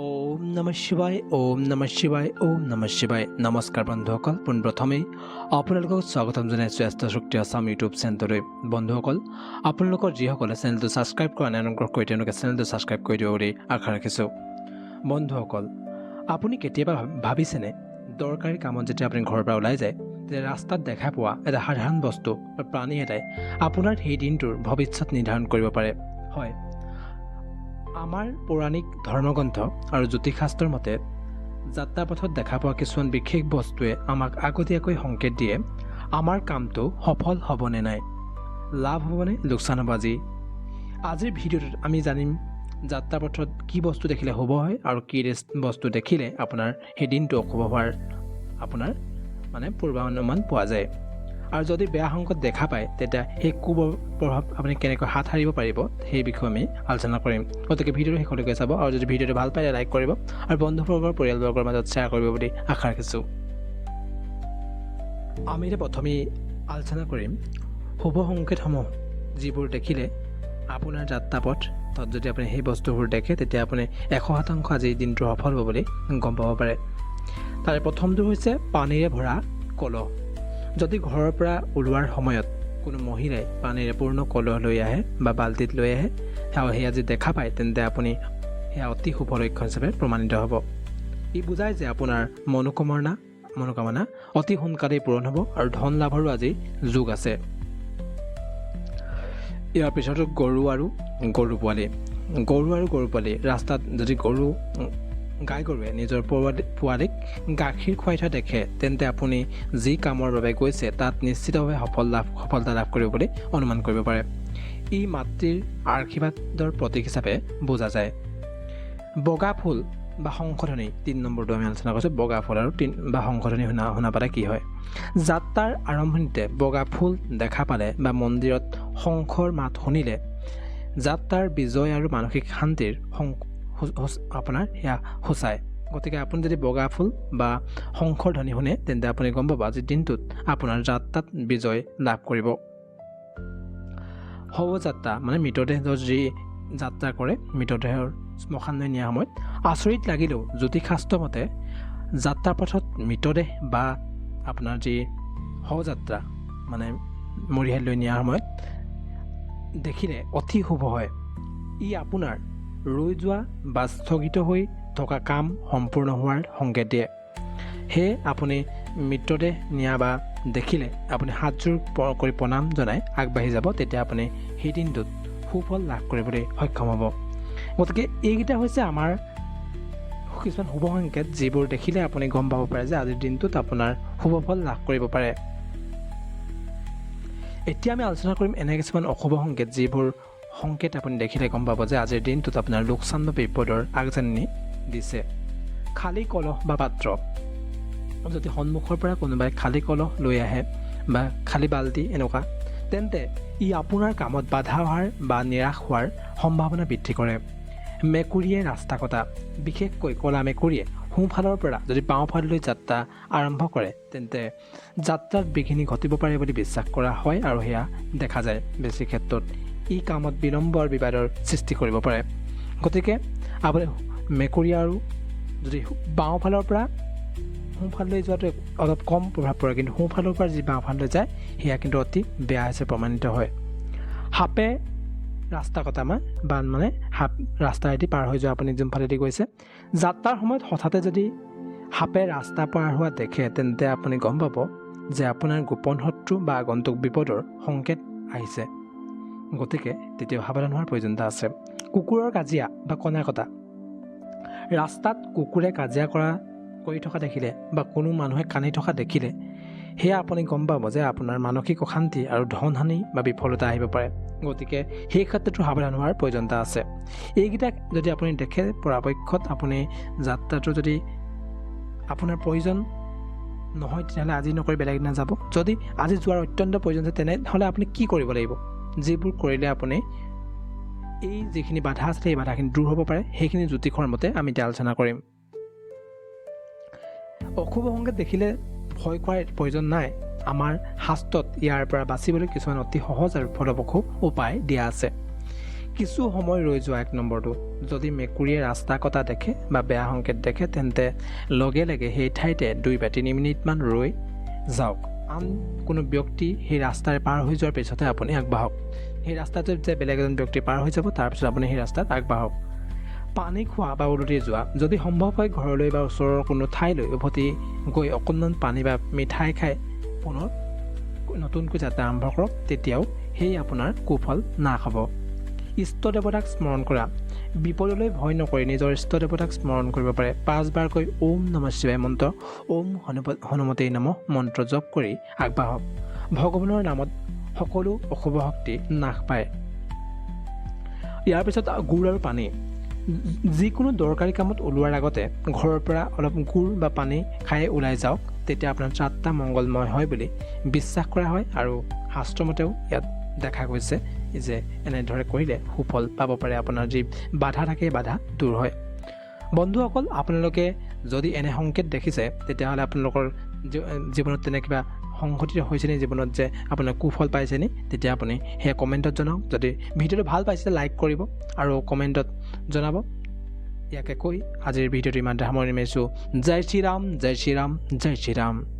ওম নমঃ শিৱায় ওম নমঃ শিৱায় ওম নমঃ শিৱায় নমস্কাৰ বন্ধুসকল পোনপ্ৰথমেই আপোনালোকক স্বাগতম জনাইছোঁ এষ্ট্ৰ শক্তি আছাম ইউটিউব চেনেললৈ বন্ধুসকল আপোনালোকৰ যিসকলে চেনেলটো ছাবস্ক্ৰাইব কৰা নাই অনুগ্ৰহ কৰি তেওঁলোকে চেনেলটো ছাবস্ক্ৰাইব কৰি দিব বুলি আশা ৰাখিছোঁ বন্ধুসকল আপুনি কেতিয়াবা ভাবিছেনে দৰকাৰী কামত যেতিয়া আপুনি ঘৰৰ পৰা ওলাই যায় তেতিয়া ৰাস্তাত দেখা পোৱা এটা সাধাৰণ বস্তু বা প্ৰাণী এটাই আপোনাৰ সেই দিনটোৰ ভৱিষ্যত নিৰ্ধাৰণ কৰিব পাৰে হয় আমাৰ পৌৰাণিক ধৰ্মগ্ৰন্থ আৰু জ্যোতিষশাস্ত্ৰৰ মতে যাত্ৰাপথত দেখা পোৱা কিছুমান বিশেষ বস্তুৱে আমাক আগতীয়াকৈ সংকেত দিয়ে আমাৰ কামটো সফল হ'বনে নাই লাভ হ'বনে লোকচান হ'ব আজিৰ ভিডিঅ'টোত আমি জানিম যাত্ৰাপথত কি বস্তু দেখিলে শুভ হয় আৰু কি বস্তু দেখিলে আপোনাৰ সেই দিনটো অশুভ হোৱাৰ আপোনাৰ পূৰ্বানুমান পোৱা যায় আৰু যদি বেয়া সংকেত দেখা পায় তেতিয়া সেই কুপ্ৰভাৱ আপুনি কেনেকৈ হাত সাৰিব পাৰিব সেই বিষয়ে আমি আলোচনা কৰিম গতিকে ভিডিঅ'টো শেষলৈকে চাব আৰু যদি ভিডিঅ'টো ভাল পায় লাইক কৰিব আৰু বন্ধুবৰ্গৰ পৰিয়ালবৰ্গৰ মাজত শ্বেয়াৰ কৰিব বুলি আশা ৰাখিছোঁ আমি এতিয়া প্ৰথমেই আলোচনা কৰিম শুভ সংকেতসমূহ যিবোৰ দেখিলে আপোনাৰ যাত্ৰাপথ তাত যদি আপুনি সেই বস্তুবোৰ দেখে তেতিয়া আপুনি 100% আজিৰ দিনটো সফল হ'ব বুলি গম পাব পাৰে তাৰে প্ৰথমটো হৈছে পানীৰে ভৰা কলহ যদি ঘৰৰ পৰা ওলোৱাৰ সময়ত কোনো মহিলাই পানীৰে পূৰ্ণ কলহ লৈ আহে বা বাল্টিত লৈ আহে সেয়া যদি দেখা পায় তেন্তে আপুনি সেয়া অতি শুভ লক্ষণ হিচাপে প্ৰমাণিত হ'ব ই বুজায় যে আপোনাৰ মনোকামনা অতি সোনকালেই পূৰণ হ'ব আৰু ধন লাভৰো আজি যোগ আছে ইয়াৰ পিছতো গৰু আৰু গৰু পোৱালি ৰাস্তাত যদি গাই গৰুৱে নিজৰ পোৱালীক গাখীৰ খুৱাই থোৱা দেখে তেন্তে আপুনি যি কামৰ বাবে গৈছে তাত নিশ্চিতভাৱে সফলতা লাভ কৰিব বুলি অনুমান কৰিব পাৰে ই মাতৃৰ আশীৰ্বাদৰ প্ৰতীক হিচাপে বুজা যায় বগা ফুল বা সংশোধনী 3 নম্বৰটো আমি আলোচনা কৰিছোঁ বগা ফুল আৰু বা সংশোধনী শুনা পালে কি হয় যাত্ৰাৰ আৰম্ভণিতে বগা ফুল দেখা পালে বা মন্দিৰত শংখৰ মাত শুনিলে যাত্ৰাৰ বিজয় আৰু মানসিক শান্তিৰ আপোনাৰ সেয়া সূচায় গতিকে আপুনি যদি বগা ফুল বা শংখৰ ধ্বনি শুনে তেন্তে আপুনি গম পাব আজিৰ দিনটোত আপোনাৰ যাত্ৰাত বিজয় লাভ কৰিব শৱযাত্ৰা মৃতদেহৰ যি যাত্ৰা কৰে মৃতদেহৰ শ্মশানলৈ নিয়াৰ সময়ত আচৰিত লাগিলেও জ্যোতিষশাস্ত্ৰ মতে যাত্ৰাপথত মৃতদেহ বা আপোনাৰ যি শৱযাত্ৰা মৰিহালৈ নিয়াৰ সময়ত দেখিলে অতি শুভ হয় ই আপোনাৰ ৰৈ যোৱা বা স্থগিত হৈ থকা কাম সম্পূৰ্ণ হোৱাৰ সংকেত দিয়ে সেয়ে আপুনি মৃতদেহ নিয়া বা দেখিলে আপুনি হাতযোৰ কৰি প্ৰণাম জনাই আগবাঢ়ি যাব তেতিয়া আপুনি সেই দিনটোত সুফল লাভ কৰিবলৈ সক্ষম হ'ব গতিকে এইকেইটা হৈছে আমাৰ কিছুমান শুভ সংকেত যিবোৰ দেখিলে আপুনি গম পাব পাৰে যে আজিৰ দিনটোত আপোনাৰ শুভ ফল লাভ কৰিব পাৰে এতিয়া আমি আলোচনা কৰিম এনে কিছুমান অশুভ সংকেত যিবোৰ সংকেত আপুনি দেখিলে গম পাব যে আজিৰ দিনটোত আপোনাৰ লোকচান বা বিপদৰ আগজাননী দিছে খালী কলহ বা পাত্ৰ যদি সন্মুখৰ পৰা কোনোবাই খালী কলহ লৈ আহে বা খালী বাল্টি এনেকুৱা তেন্তে ই আপোনাৰ কামত বাধা হোৱাৰ বা নিৰাশ হোৱাৰ সম্ভাৱনা বৃদ্ধি কৰে মেকুৰীয়ে ৰাস্তা কটা বিশেষকৈ ক'লা মেকুৰীয়ে সোঁফালৰ পৰা যদি বাওঁফাললৈ যাত্ৰা আৰম্ভ কৰে তেন্তে যাত্ৰাত বিঘিনি ঘটিব পাৰে বুলি বিশ্বাস কৰা হয় আৰু সেয়া দেখা যায় বেছি ক্ষেত্ৰত ই কামত বিলম্ব আৰু বিবাদৰ সৃষ্টি কৰিব পাৰে গতিকে আপুনি মেকুৰী আৰু যদি বাওঁফালৰ পৰা সোঁফাললৈ যোৱাটো অলপ কম প্ৰভাৱ পৰে কিন্তু সোঁফালৰ পৰা যি বাওঁফাললৈ যায় সেয়া কিন্তু অতি বেয়া হিচাপে প্ৰমাণিত হয় সাপে ৰাস্তা কটা সাপ ৰাস্তাইদি পাৰ হৈ যোৱা আপুনি যোনফালেদি গৈছে যাত্ৰাৰ সময়ত হঠাতে যদি সাপে ৰাস্তা পাৰ হোৱা দেখে তেন্তে আপুনি গম পাব যে আপোনাৰ গোপন শত্ৰু বা আগন্তুক বিপদৰ সংকেত আহিছে গতিকে তেতিয়া সাৱধান হোৱাৰ প্ৰয়োজনীয়তা আছে কুকুৰৰ কাজিয়া বা কণা কটা ৰাস্তাত কুকুৰে কাজিয়া কৰি থকা দেখিলে বা কোনো মানুহে কান্দি থকা দেখিলে সেয়া আপুনি গম পাব যে আপোনাৰ মানসিক অশান্তি আৰু ধনহানি বা বিফলতা আহিব পাৰে গতিকে সেই ক্ষেত্ৰতো সাৱধান হোৱাৰ প্ৰয়োজনীয়তা আছে এইকেইটা যদি আপুনি দেখে পৰাপক্ষত আপুনি যাত্ৰাটো যদি আপোনাৰ প্ৰয়োজন নহয় তেতিয়াহ'লে আজি নকৰি বেলেগ দিনা যাব যদি আজি যোৱাৰ অত্যন্ত প্ৰয়োজন আছে তেনেহ'লে আপুনি কি কৰিব লাগিব যিবোৰ কৰিলে আপুনি এই যিখিনি বাধা আছিলে এই বাধাখিনি দূৰ হ'ব পাৰে সেইখিনি জ্যোতিষৰ মতে আমি এতিয়া আলোচনা কৰিম অশুভ সংকেত দেখিলে ভয় কৰাৰ প্ৰয়োজন নাই আমাৰ শাস্ত্ৰত ইয়াৰ পৰা বাচিবলৈ কিছুমান অতি সহজ আৰু ফলপ্ৰসূ উপায় দিয়া আছে কিছু সময় ৰৈ যোৱা 1 নম্বৰটো যদি মেকুৰীয়ে ৰাস্তা কটা দেখে বা বেয়া সংকেত দেখে তেন্তে লগে লগে সেই ঠাইতে 2 বা 3 মিনিটমান ৰৈ যাওক। আন কোনো ব্যক্তি সেই ৰাস্তাৰে পাৰ হৈ যোৱাৰ পিছতহে আপুনি আগবাঢ়ক। সেই ৰাস্তাটোত যে বেলেগ এজন ব্যক্তি পাৰ হৈ যাব তাৰপিছত আপুনি সেই ৰাস্তাত আগবাঢ়ক। পানী খোৱা বা উলটি যোৱা যদি সম্ভৱ হয় ঘৰলৈ বা ওচৰৰ কোনো ঠাইলৈ উভতি গৈ অকণমান পানী বা মিঠাই খাই পুনৰ নতুনকৈ যাত্ৰা আৰম্ভ কৰক, তেতিয়াও সেই আপোনাৰ কুফল নাশ হ'ব। ইষ্ট দেৱতাক স্মৰণ কৰা। বিপদলৈ ভয় নকৰি নিজৰ ইষ্ট দেৱতাক স্মৰণ কৰিব পাৰে। 5 বাৰকৈ ওম নমঃ শিৱায় মন্ত্ৰ, ওম হনুমতে নমঃ মন্ত্ৰ জপ কৰি আগবাঢ়ক। ভগৱানৰ নামত সকলো অশুভ শক্তি নাশ পায়। ইয়াৰ পিছত গুড় আৰু পানী। যিকোনো দৰকাৰী কামত ওলোৱাৰ আগতে ঘৰৰ পৰা অলপ গুড় বা পানী খাই ওলাই যাওক, তেতিয়া আপোনাৰ যাত্ৰা মংগলময় হয় বুলি বিশ্বাস কৰা হয় আৰু শাস্ত্ৰমতেও ইয়াত দেখা গৈছে যে এনেদৰে কৰিলে সুফল পাব পাৰে। আপোনাৰ যি বাধা থাকে বাধা দূৰ হয়। বন্ধুসকল, আপোনালোকে যদি এনে সংকেত দেখিছে তেতিয়াহ'লে আপোনালোকৰ জীৱনত তেনে কিবা সংঘটিত হৈছে নি, জীৱনত যে আপোনাৰ কুফল পাইছে নি, তেতিয়া আপুনি সেয়া কমেণ্টত জনাওক। যদি ভিডিঅ'টো ভাল পাইছে লাইক কৰিব আৰু কমেণ্টত জনাব। ইয়াকে কৈ আজিৰ ভিডিঅ'টো ইমানতে সামৰণি মাৰিছোঁ। জয় শ্ৰীৰাম, জয় শ্ৰীৰাম, জয় শ্ৰীৰাম।